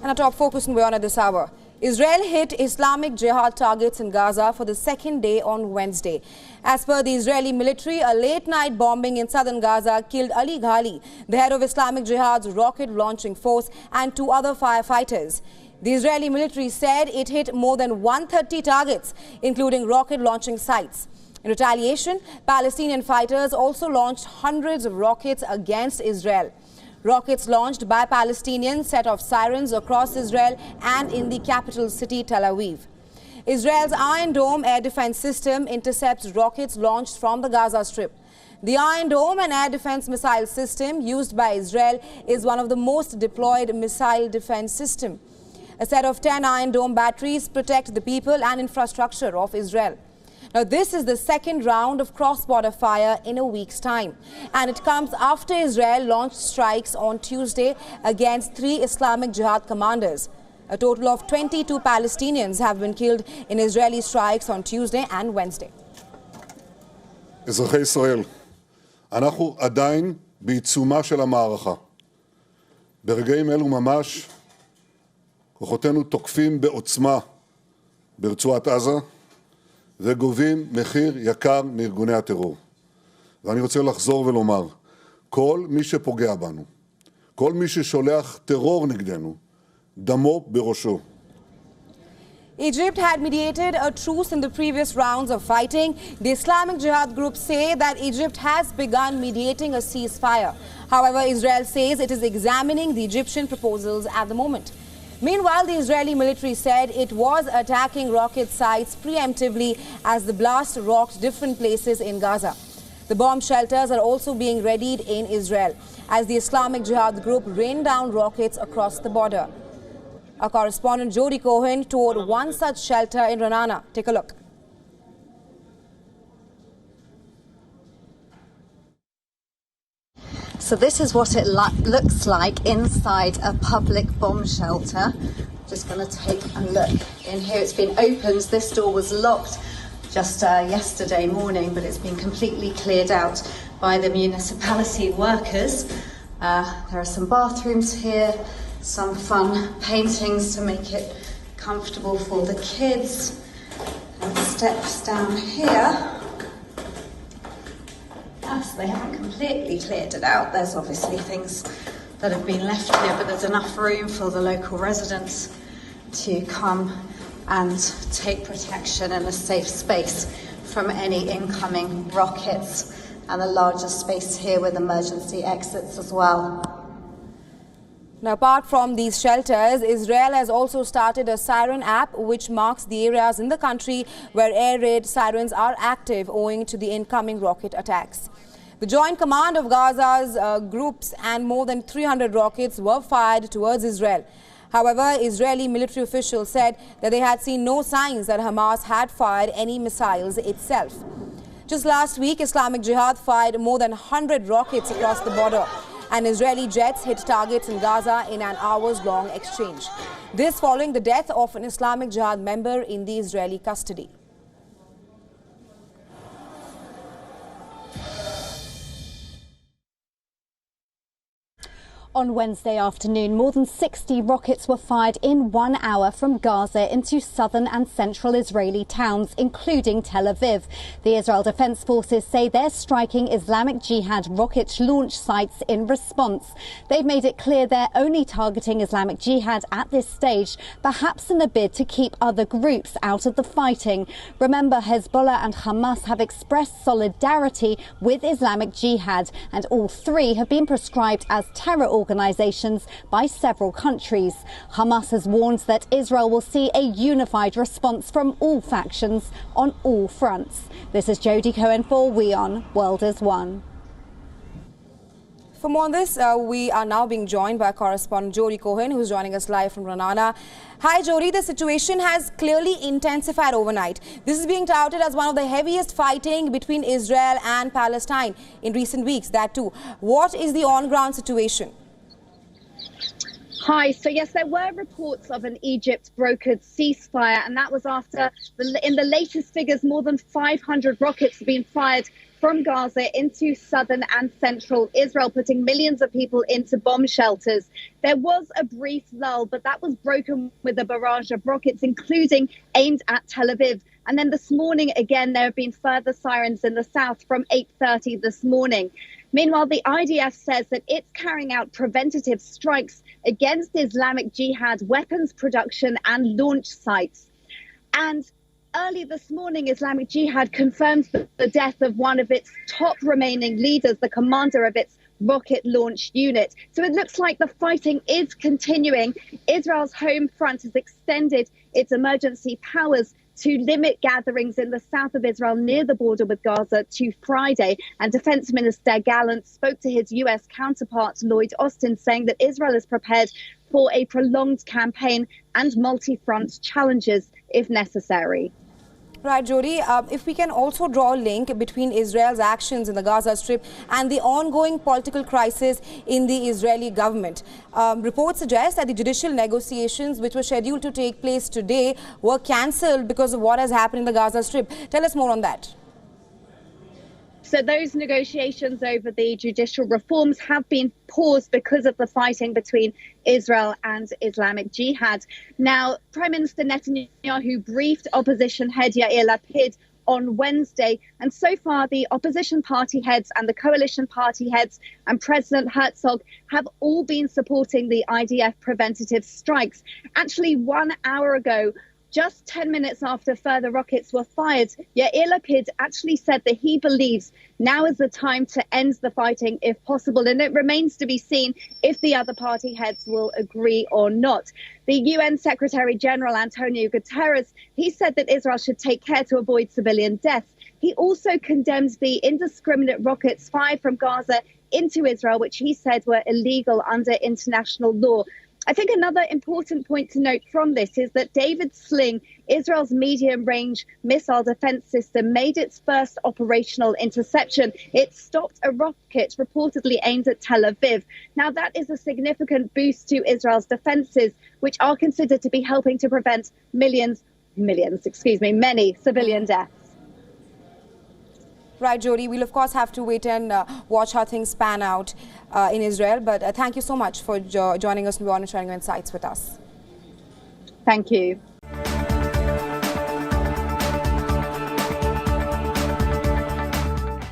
And our top focus in WION at this hour. Israel hit Islamic Jihad targets in Gaza for the second day on Wednesday. As per the Israeli military, a late-night bombing in southern Gaza killed Ali Ghali, the head of Islamic Jihad's rocket-launching force, and 2 other firefighters. The Israeli military said it hit more than 130 targets, including rocket-launching sites. In retaliation, Palestinian fighters also launched hundreds of rockets against Israel. Rockets launched by Palestinians set off sirens across Israel and in the capital city, Tel Aviv. Israel's Iron Dome air defense system intercepts rockets launched from the Gaza Strip. The Iron Dome, an air defense missile system used by Israel, is one of the most deployed missile defense systems. A set of 10 Iron Dome batteries protect the people and infrastructure of Israel. Now, this is the second round of cross-border fire in a week's time, and it comes after Israel launched strikes on Tuesday against 3 Islamic Jihad commanders. A total of 22 Palestinians have been killed in Israeli strikes on Tuesday and Wednesday. אזרחי ישראל, אנחנו עדיין בעיצומה של המערכה. ברגעים אלו ממש, כוחותינו תוקפים בעוצמה ברצועת עזה, וגובים מחיר יקר מארגוני הטרור. ואני רוצה לחזור ולומר, כל מי שפוגע בנו, כל מי ששולח טרור נגדנו, דמו בראשו. Egypt had mediated a truce in the previous rounds of fighting. The Islamic Jihad groups say that Egypt has begun mediating a ceasefire. However, Israel says it is examining the Egyptian proposals at the moment. Meanwhile, the Israeli military said it was attacking rocket sites preemptively as the blast rocked different places in Gaza. The bomb shelters are also being readied in Israel as the Islamic Jihad group rained down rockets across the border. Our correspondent Jody Cohen toured one such shelter in Ra'anana. Take a look. So this is what it looks like inside a public bomb shelter. Just going to take a look in here. It's been opened. This door was locked just yesterday morning, but it's been completely cleared out by the municipality workers. There are some bathrooms here, some fun paintings to make it comfortable for the kids, and steps down here. So they haven't completely cleared it out. There's obviously things that have been left here, but there's enough room for the local residents to come and take protection in a safe space from any incoming rockets, and a larger space here with emergency exits as well. Now, apart from these shelters, Israel has also started a siren app which marks the areas in the country where air raid sirens are active owing to the incoming rocket attacks. The Joint Command of Gaza's groups and more than 300 rockets were fired towards Israel. However, Israeli military officials said that they had seen no signs that Hamas had fired any missiles itself. Just last week, Islamic Jihad fired more than 100 rockets across the border, and Israeli jets hit targets in Gaza in an hours-long exchange. This following the death of an Islamic Jihad member in the Israeli custody. On Wednesday afternoon, more than 60 rockets were fired in 1 hour from Gaza into southern and central Israeli towns, including Tel Aviv. The Israel Defense Forces say they're striking Islamic Jihad rocket launch sites in response. They've made it clear they're only targeting Islamic Jihad at this stage, perhaps in a bid to keep other groups out of the fighting. Remember, Hezbollah and Hamas have expressed solidarity with Islamic Jihad, and all 3 have been proscribed as terror organisations by several countries. Hamas has warned that Israel will see a unified response from all factions on all fronts. This is Jody Cohen for WION World is One. For more on this, we are now being joined by correspondent Jody Cohen, who's joining us live from Ra'anana. Hi, Jody. The situation has clearly intensified overnight. This is being touted as one of the heaviest fighting between Israel and Palestine in recent weeks, that too. What is the on-ground situation? Hi. So yes, there were reports of an Egypt-brokered ceasefire, and that was after, in the latest figures, more than 500 rockets have been fired from Gaza into southern and central Israel, putting millions of people into bomb shelters. There was a brief lull, but that was broken with a barrage of rockets, including aimed at Tel Aviv. And then this morning, again, there have been further sirens in the south from 8:30 this morning. Meanwhile, the IDF says that it's carrying out preventative strikes against Islamic Jihad weapons production and launch sites. And early this morning, Islamic Jihad confirmed the death of one of its top remaining leaders, the commander of its rocket launch unit. So it looks like the fighting is continuing. Israel's home front has extended its emergency powers to limit gatherings in the south of Israel near the border with Gaza to Friday. And Defense Minister Gallant spoke to his US counterpart, Lloyd Austin, saying that Israel is prepared for a prolonged campaign and multi-front challenges if necessary. Right, Jody, if we can also draw a link between Israel's actions in the Gaza Strip and the ongoing political crisis in the Israeli government. Reports suggest that the judicial negotiations, which were scheduled to take place today, were cancelled because of what has happened in the Gaza Strip. Tell us more on that. So those negotiations over the judicial reforms have been paused because of the fighting between Israel and Islamic Jihad. Now, Prime Minister Netanyahu briefed opposition head Yair Lapid on Wednesday, and so far the opposition party heads and the coalition party heads and President Herzog have all been supporting the IDF preventative strikes. Actually, 1 hour ago, just 10 minutes after further rockets were fired, Yair Lapid actually said that he believes now is the time to end the fighting if possible. And it remains to be seen if the other party heads will agree or not. The UN Secretary General Antonio Guterres, he said that Israel should take care to avoid civilian deaths. He also condemned the indiscriminate rockets fired from Gaza into Israel, which he said were illegal under international law. I think another important point to note from this is that David Sling, Israel's medium-range missile defense system, made its first operational interception. It stopped a rocket reportedly aimed at Tel Aviv. Now, that is a significant boost to Israel's defenses, which are considered to be helping to prevent many civilian deaths. Right, Jody. We'll, of course, have to wait and watch how things pan out in Israel. But thank you so much for joining us and sharing your insights with us. Thank you.